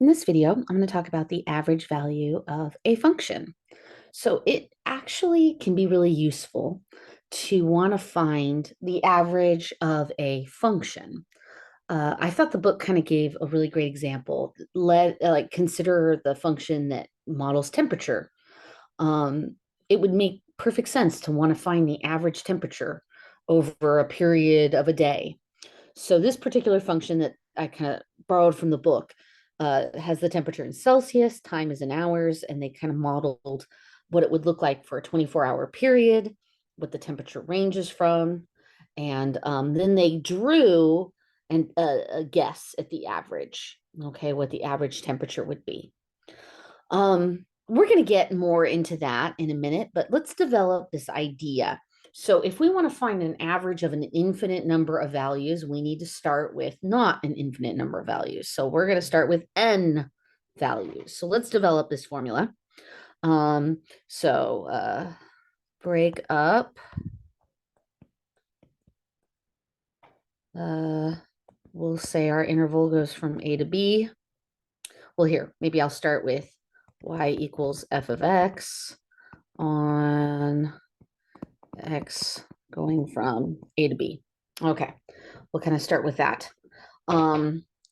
In this video, I'm going to talk about the average value of a function. So it actually can be really useful to want to find the average of a function. I thought the book kind of gave a really great example. Like consider the function that models temperature. Um, it would make perfect sense to want to find the average temperature over a period of a day. So this particular function that I kind of borrowed from the book has the temperature in Celsius, time is in hours, and they kind of modeled what it would look like for a 24-hour period, what the temperature ranges from, and then they drew a guess at the average, okay, what the average temperature would be. We're going to get more into that in a minute, but let's develop this idea. So if we want to find an average of an infinite number of values, we need to start with not an infinite number of values. So we're going to start with n values. So let's develop this formula. Um, so break up. We'll say our interval goes from a to b. Well, here, maybe I'll start with y equals f of x on x going from a to b. Okay, we'll kind of start with that.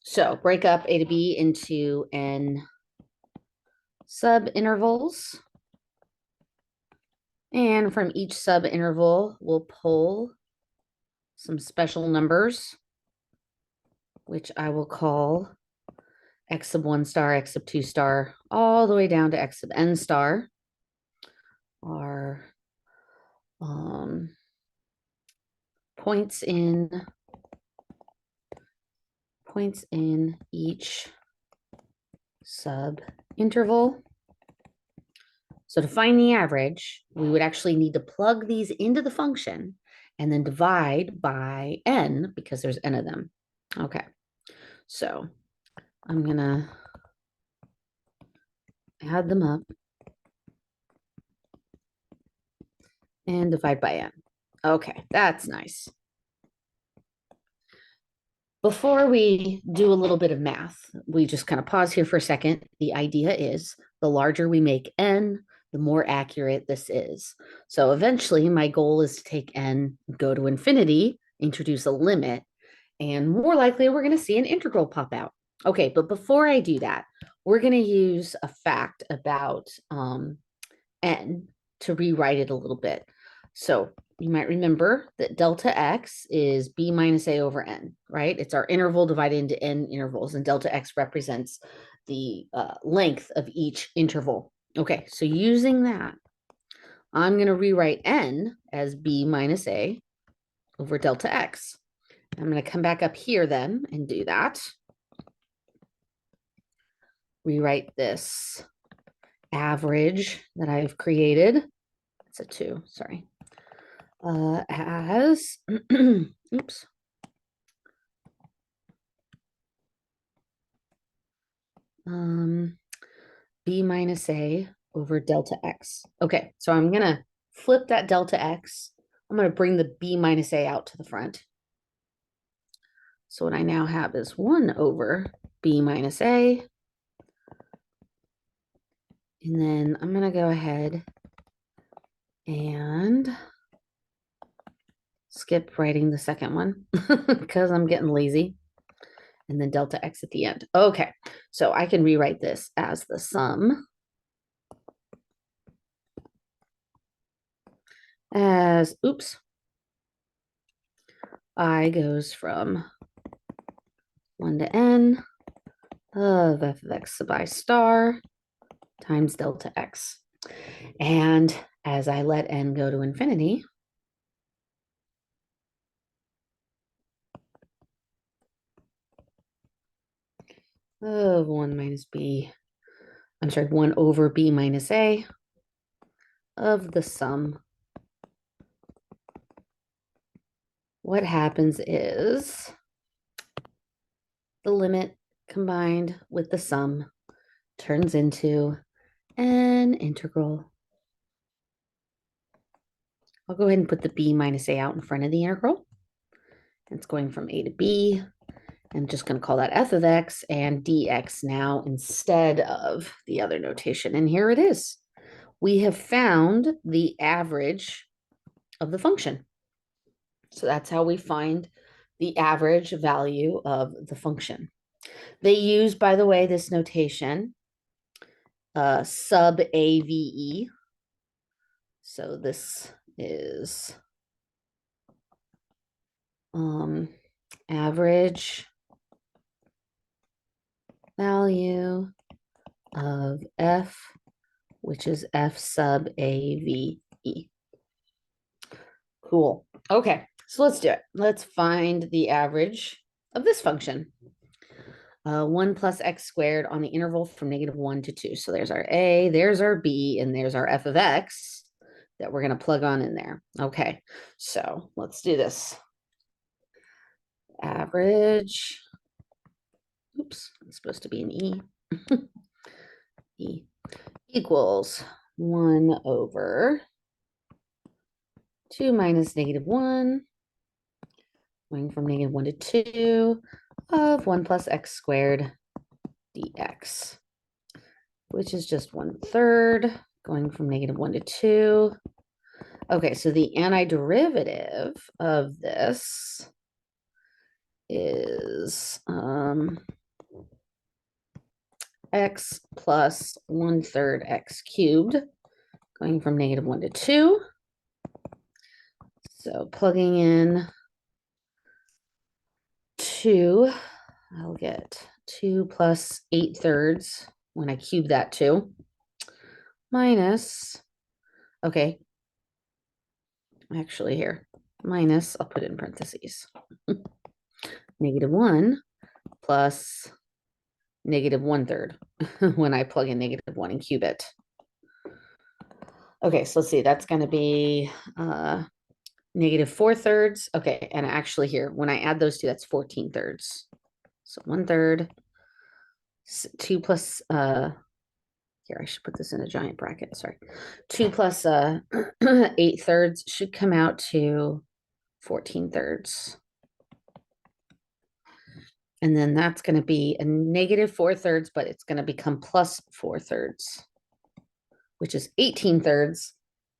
So break up a to b into n sub intervals. And from each sub interval, we'll pull some special numbers, which I will call x sub 1 star, x sub 2 star, all the way down to x sub n star, are points in each sub interval. So to find the average, we would actually need to plug these into the function and then divide by n because there's n of them. Okay, so I'm going to add them up and divide by n. Okay, that's nice. Before we do a little bit of math, we just kind of pause here for a second. The idea is the larger we make n, the more accurate this is. So eventually my goal is to take n, go to infinity, introduce a limit, and more likely we're going to see an integral pop out. Okay, but before I do that, we're going to use a fact about n to rewrite it a little bit. So you might remember that delta x is b minus a over n, right? It's our interval divided into n intervals, and delta x represents the length of each interval. Okay, so using that, I'm going to rewrite n as b minus a over delta x. I'm going to come back up here then and do that. Rewrite this average that I've created. It's a 2, sorry. As, oops. B minus A over delta X. Okay, so I'm going to flip that delta X. I'm going to bring the B minus A out to the front. So what I now have is 1 over B minus A. And then I'm going to go ahead and skip writing the second one because I'm getting lazy. And then delta X at the end. Okay, so I can rewrite this as the sum as, oops, I goes from 1 to n of f of x sub I star times delta x. And as I let n go to infinity, of 1 minus b, I'm sorry, 1 over b minus a of the sum. What happens is the limit combined with the sum turns into an integral. I'll go ahead and put the b minus a out in front of the integral. It's going from a to b. I'm just going to call that f of x and dx now instead of the other notation. And here it is. We have found the average of the function. So that's how we find the average value of the function. They use, by the way, this notation, sub AVE. So this is average value of f, which is f sub AVE. Cool. Okay, so let's do it. Let's find the average of this function. 1 plus x squared on the interval from -1 to 2. So there's our a, there's our b, and there's our f of x that we're going to plug on in there. Okay, so let's do this. Average, oops, it's supposed to be an e. E equals 1 over 2 minus -1, going from -1 to 2, of 1 plus x squared dx, which is just 1/3, going from -1 to 2. Okay, so the antiderivative of this is x plus 1/3 x cubed, going from -1 to 2. So plugging in 2, I'll get 2 plus 8/3 when I cube that 2, minus, okay, actually here, minus, I'll put it in parentheses, -1 plus -1/3 when I plug in -1 and cube it. Okay, so let's see, that's going to be -4/3. Okay, and actually here, when I add those two, that's 14/3. So 1/3, 2 plus, here, I should put this in a giant bracket, sorry. 2 plus 8/3 should come out to 14/3. And then that's going to be a -4/3, but it's going to become plus 4/3, which is 18/3.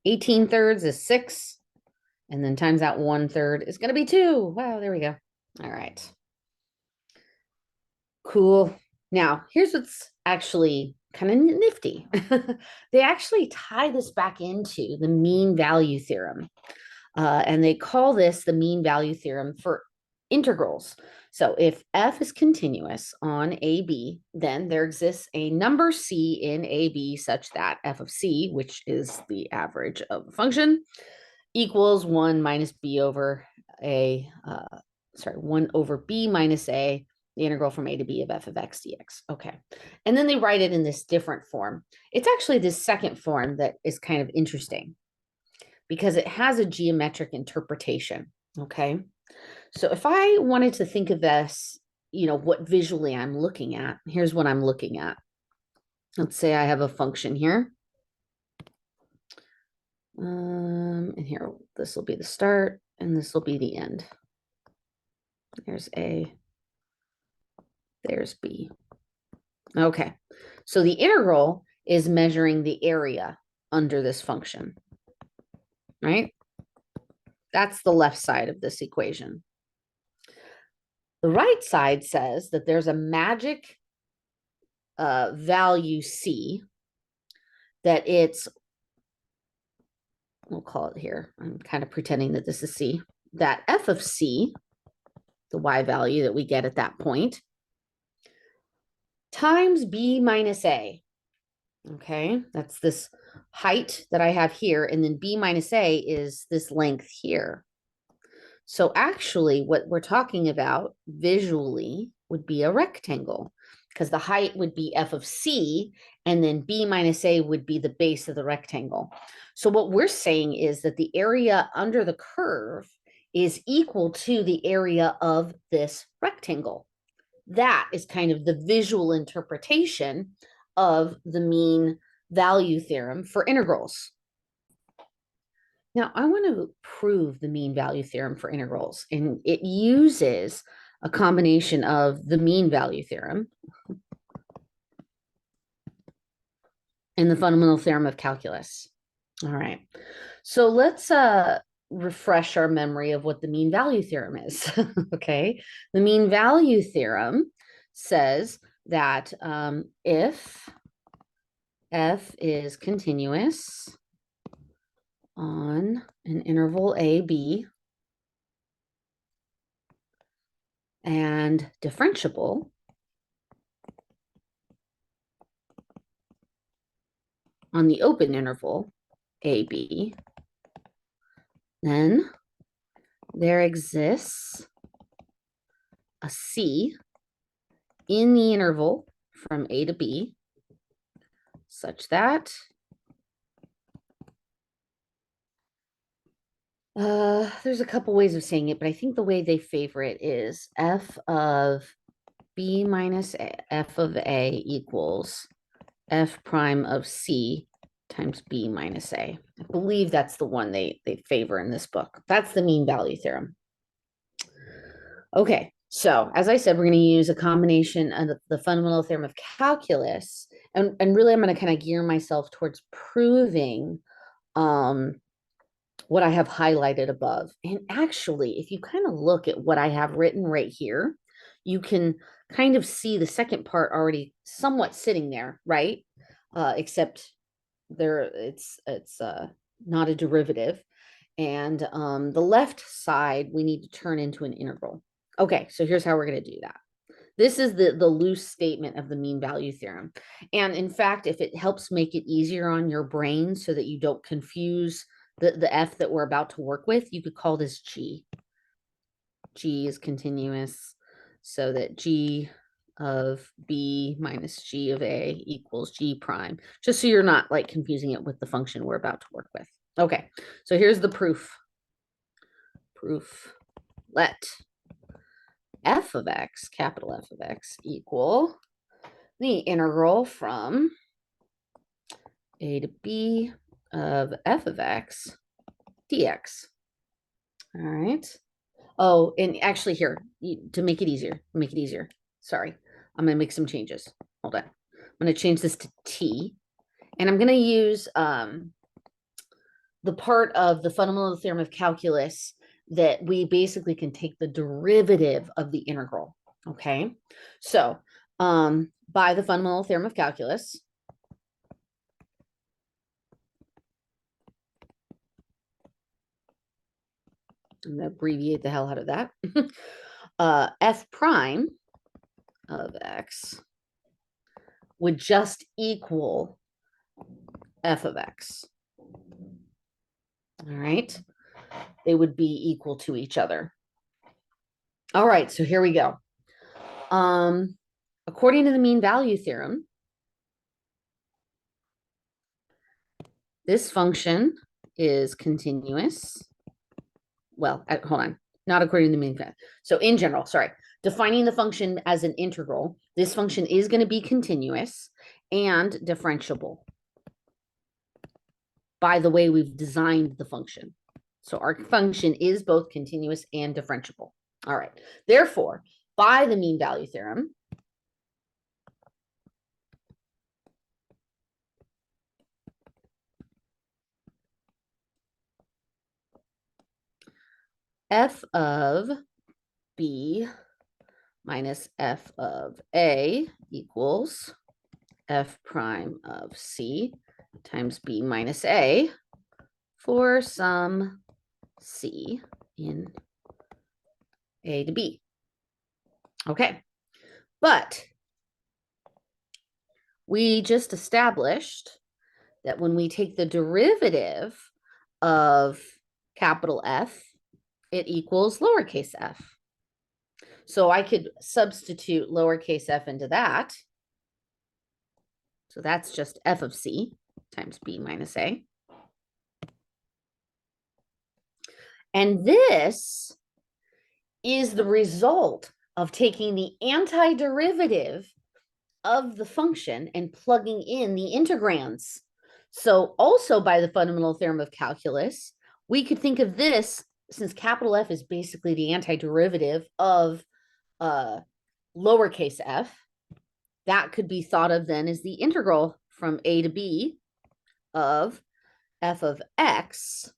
18/3 is 6. And then times that 1/3 is going to be 2. Wow, there we go. All right. Cool. Now, here's what's actually kind of nifty. They actually tie this back into the mean value theorem. And they call this the mean value theorem for integrals. So if f is continuous on AB, then there exists a number c in AB such that f of c, which is the average of a function, equals 1 minus b over a, 1 over b minus a, the integral from a to b of f of x dx. Okay. And then they write it in this different form. It's actually this second form that is kind of interesting because it has a geometric interpretation. Okay. So if I wanted to think of this, what visually I'm looking at, here's what I'm looking at. Let's say I have a function here. And here, this will be the start and this will be the end. There's A, there's B. Okay, so the integral is measuring the area under this function, right? That's the left side of this equation. The right side says that there's a magic value C, that it's, we'll call it here, I'm kind of pretending that this is C, that f of C, the y value that we get at that point, times b minus a. Okay, that's this height that I have here, and then b minus a is this length here. So actually what we're talking about visually would be a rectangle, because the height would be f of c, and then b minus a would be the base of the rectangle. So what we're saying is that the area under the curve is equal to the area of this rectangle. That is kind of the visual interpretation of the mean value theorem for integrals. Now, I want to prove the mean value theorem for integrals, and it uses a combination of the mean value theorem and the fundamental theorem of calculus. All right. So let's refresh our memory of what the mean value theorem is. Okay. The mean value theorem says that if f is continuous on an interval a, b, and differentiable on the open interval a, b, then there exists a c in the interval from a to b such that there's a couple ways of saying it, but I think the way they favor it is f of b minus f of a equals f prime of c times b minus a. I believe that's the one they favor in this book. That's the mean value theorem. Okay, so as I said, we're going to use a combination of the fundamental theorem of calculus, and really I'm going to kind of gear myself towards proving what I have highlighted above. And actually, if you kind of look at what I have written right here, you can kind of see the second part already somewhat sitting there, right? Except there it's not a derivative. And the left side, we need to turn into an integral. Okay, so here's how we're going to do that. This is the loose statement of the mean value theorem. And in fact, if it helps make it easier on your brain so that you don't confuse the f that we're about to work with, you could call this g. G is continuous, so that g of b minus g of a equals g prime, just so you're not like confusing it with the function we're about to work with. Okay, so here's the proof. Let f of x, capital F of x, equal the integral from a to b of f of x dx. All right. Oh, and actually here, to make it easier, sorry, I'm going to make some changes. Hold on. I'm going to change this to t, and I'm going to use the part of the fundamental theorem of calculus that we basically can take the derivative of the integral. Okay, so by the fundamental theorem of calculus, I'm going to abbreviate the hell out of that. F prime of x would just equal f of x. All right. They would be equal to each other. All right, so here we go. According to the mean value theorem, this function is continuous. Well, hold on, not according to the mean value. So in general, sorry, defining the function as an integral, this function is going to be continuous and differentiable by the way we've designed the function. So our function is both continuous and differentiable. All right. Therefore, by the mean value theorem, f of b minus f of a equals f prime of c times b minus a for some c in a to b. Okay, but we just established that when we take the derivative of capital F, it equals lowercase f. So I could substitute lowercase f into that. So that's just f of c times b minus a. And this is the result of taking the antiderivative of the function and plugging in the integrands. So also by the fundamental theorem of calculus, we could think of this, since capital F is basically the antiderivative of lowercase f, that could be thought of then as the integral from a to b of f of x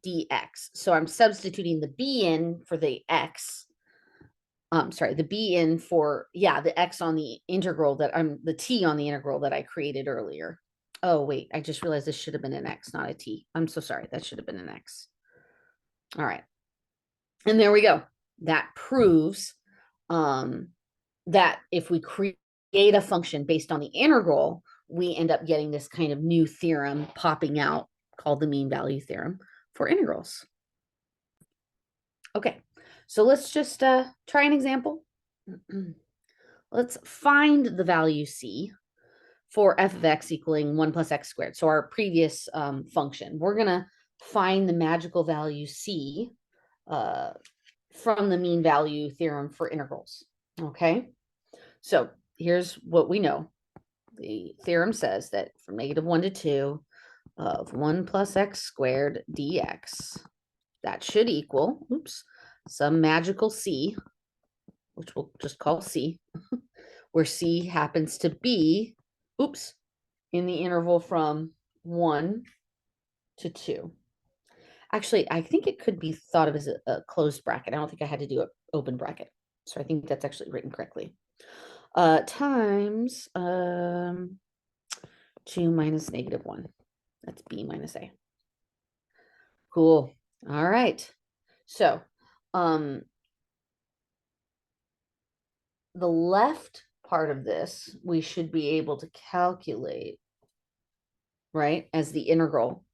dx. So I'm substituting the b in for the x. Sorry, the b in for, yeah, the x on the integral that the t on the integral that I created earlier. Oh, wait, I just realized this should have been an x, not a t. I'm so sorry. That should have been an x. All right. And there we go. That proves that if we create a function based on the integral, we end up getting this kind of new theorem popping out called the mean value theorem for integrals. Okay, so let's just try an example. Let's find the value c for f of x equaling 1 plus x squared. So our previous function, we're going to find the magical value c from the mean value theorem for integrals. Okay, so here's what we know. The theorem says that from -1 to 2 of 1 plus x squared dx, that should equal, some magical c, which we'll just call c, where c happens to be, in the interval from 1 to 2. Actually, I think it could be thought of as a closed bracket. I don't think I had to do an open bracket. So I think that's actually written correctly. Times 2 minus -1. That's b minus a. Cool. All right. So the left part of this, we should be able to calculate, right, as the integral.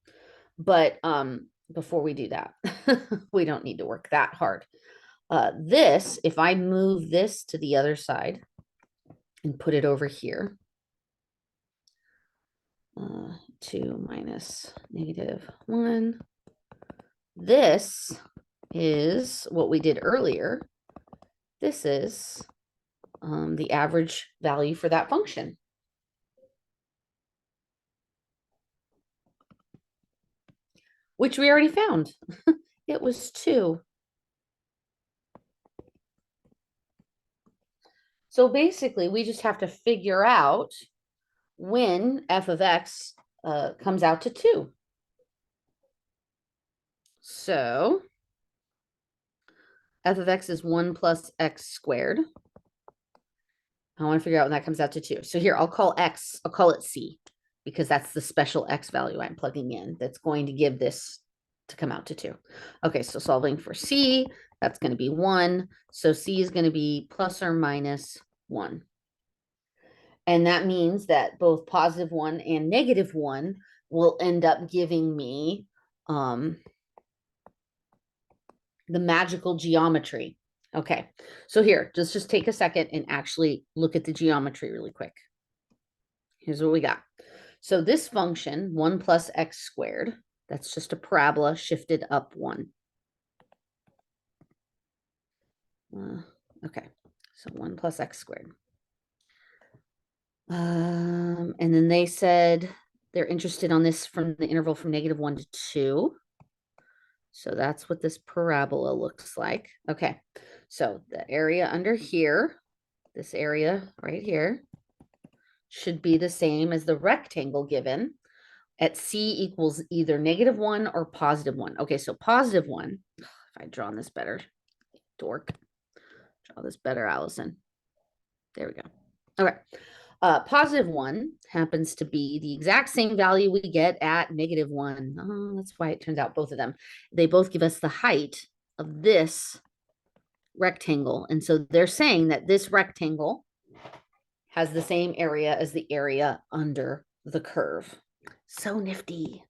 But before we do that, we don't need to work that hard. This, if I move this to the other side and put it over here, 2 minus -1, this is what we did earlier. This is the average value for that function. Which we already found. It was 2. So basically, we just have to figure out when f of x comes out to 2. So f of x is 1 plus x squared. I want to figure out when that comes out to 2. So here, I'll call it c, because that's the special x value I'm plugging in that's going to give this to come out to 2. Okay, so solving for c, that's going to be 1. So c is going to be plus or minus 1. And that means that both +1 and -1 will end up giving me the magical geometry. Okay, so here, let's just take a second and actually look at the geometry really quick. Here's what we got. So this function, 1 plus x squared, that's just a parabola shifted up 1. Okay, so 1 plus x squared. And then they said they're interested on this from the interval from -1 to 2. So that's what this parabola looks like. Okay, so the area under here, this area right here, should be the same as the rectangle given at c equals either -1 or +1. Okay, so +1, if I draw this better, dork, draw this better, Allison. There we go. Okay. +1 happens to be the exact same value we get at -1. Oh, that's why it turns out both of them, they both give us the height of this rectangle. And so they're saying that this rectangle has the same area as the area under the curve. So nifty.